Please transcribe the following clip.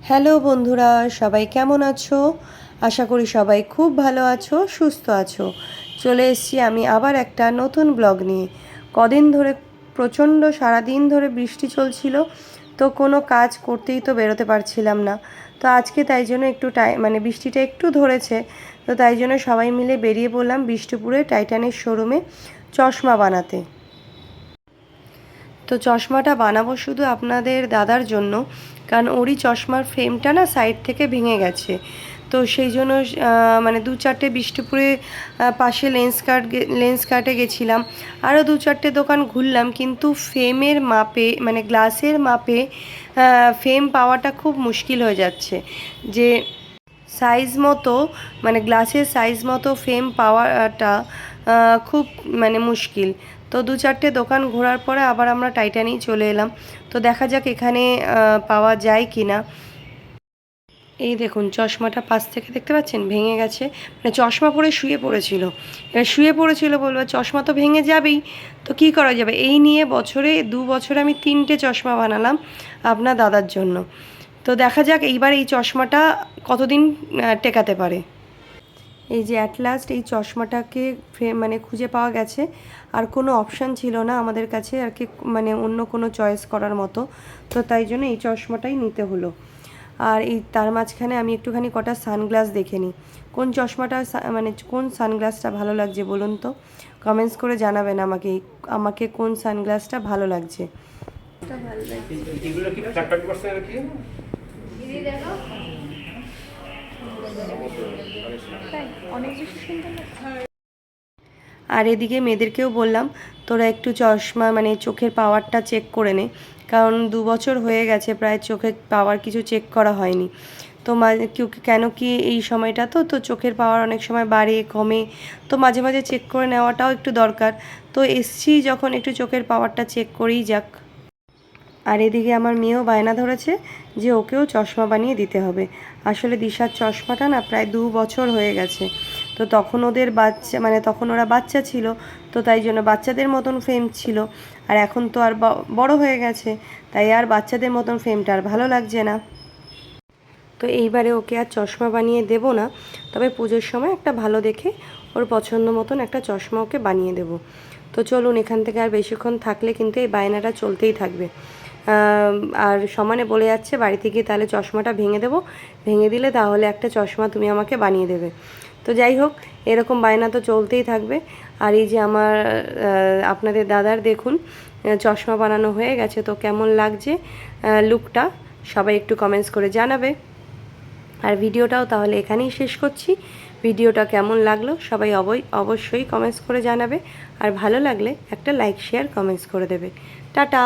Hello বন্ধুরা, সবাই কেমন আছো? আশা করি সবাই খুব ভালো আছো, সুস্থ আছো। চলে এসেছি আমি আবার একটা নতুন ব্লগ নিয়ে। কদিন ধরে প্রচণ্ড সারাদিন ধরে বৃষ্টি চলছিল, তো কোনো কাজ করতেই তো বেরোতে পারছিলাম না। তো আজকে তাই জন্য একটু বৃষ্টিটা একটু ধরেছে, তো তাই জন্য সবাই মিলে বেরিয়ে পড়লাম বিষ্ণুপুরে টাইটানের শোরুমে চশমা বানাতে। তো চশমাটা বানাবো শুধু আপনাদের দাদার জন্য, কারণ ওরই চশমার ফ্রেমটা না সাইড থেকে ভেঙে গেছে। তো সেই জন্য দু চারটে বিষ্ণুপুরে পাশে লেন্স কার্টে গেছিলাম, আরও দু চারটে দোকান ঘুরলাম, কিন্তু ফ্রেমের মাপে গ্লাসের মাপে ফ্রেম পাওয়াটা খুব মুশকিল হয়ে যাচ্ছে। যে সাইজ মতো গ্লাসের সাইজ মতো ফ্রেম পাওয়াটা খুব মুশকিল। তো দু চারটে দোকান ঘোরার পরে আবার আমরা টাইটানেই চলে এলাম। তো দেখা যাক এখানে পাওয়া যায় কি না। এই দেখুন চশমাটা পাশ থেকে দেখতে পাচ্ছেন ভেঙে গেছে, চশমা পরে শুয়ে পড়েছিল। এবার শুয়ে পড়েছিল বলবো, চশমা তো ভেঙে যাবেই, তো কী করা যাবে। এই নিয়ে দু বছরে আমি 3টে চশমা বানালাম আপনার দাদার জন্য। তো দেখা যাক এইবার এই চশমাটা কতদিন টেকাতে পারে। এই যে অ্যাট লাস্ট এই চশমাটাকে খুঁজে পাওয়া গেছে। আর কোনো অপশান ছিল না আমাদের কাছে আর কি, অন্য কোনো চয়েস করার মতো। তো তাই জন্য এই চশমাটাই নিতে হলো। আর এই তার মাঝখানে আমি একটুখানি কটা সানগ্লাস দেখে নিই। কোন চশমাটা কোন সানগ্লাসটা ভালো লাগছে বলুন তো, কমেন্টস করে জানাবেন আমাকে কোন সানগ্লাসটা ভালো লাগছে। আর এদিকে মেয়েদেরকেও বললাম তোরা একটু চশমা চোখের পাওয়ারটা চেক করে নে, কারণ 2 বছর হয়ে গেছে প্রায় চোখের পাওয়ার কিছু চেক করা হয়নি। তো কেন কি এই সময়টা তো চোখের পাওয়ার অনেক সময় বাড়ে কমে, তো মাঝে মাঝে চেক করে নেওয়াটাও একটু দরকার। তো এসছি যখন একটু চোখের পাওয়ারটা চেক করেই যাক। আর এদিকে আমার মেয়েও বায়না ধরেছে যে ওকেও চশমা বানিয়ে দিতে হবে। আসলে দিশার চশমাটা না প্রায় 2 বছর হয়ে গেছে। তো তখন ওদের তখন ওরা বাচ্চা ছিল, তো তাই জন্য বাচ্চাদের মতন ফ্রেম ছিল। আর এখন তো আর বড় হয়ে গেছে, তাই আর বাচ্চাদের মতন ফ্রেমটা আর ভালো লাগছে না। তো এইবারে ওকে আর চশমা বানিয়ে দেব না, তবে পুজোর সময় একটা ভালো দেখে ওর পছন্দ মতন একটা চশমা ওকে বানিয়ে দেব। তো চলুন, এখান থেকে আর বেশিক্ষণ থাকলে কিন্তু এই বায়নাটা চলতেই থাকবে। আর সমানে বলে যাচ্ছে বাড়িতে গিয়ে তাহলে চশমাটা ভেঙে দেবো, ভেঙে দিলে তাহলে একটা চশমা তুমি আমাকে বানিয়ে দেবে। তো যাই হোক, এরকম বায়না তো চলতেই থাকবে। আর এই যে আমার আপনাদের দাদার দেখুন চশমা বানানো হয়ে গেছে, তো কেমন লাগছে লুকটা সবাই একটু কমেন্টস করে জানাবে। আর ভিডিওটাও তাহলে এখানেই শেষ করছি। ভিডিওটা কেমন লাগলো সবাই অবশ্যই কমেন্টস করে জানাবে। আর ভালো লাগলে একটা লাইক শেয়ার কমেন্টস করে দেবে। টাটা।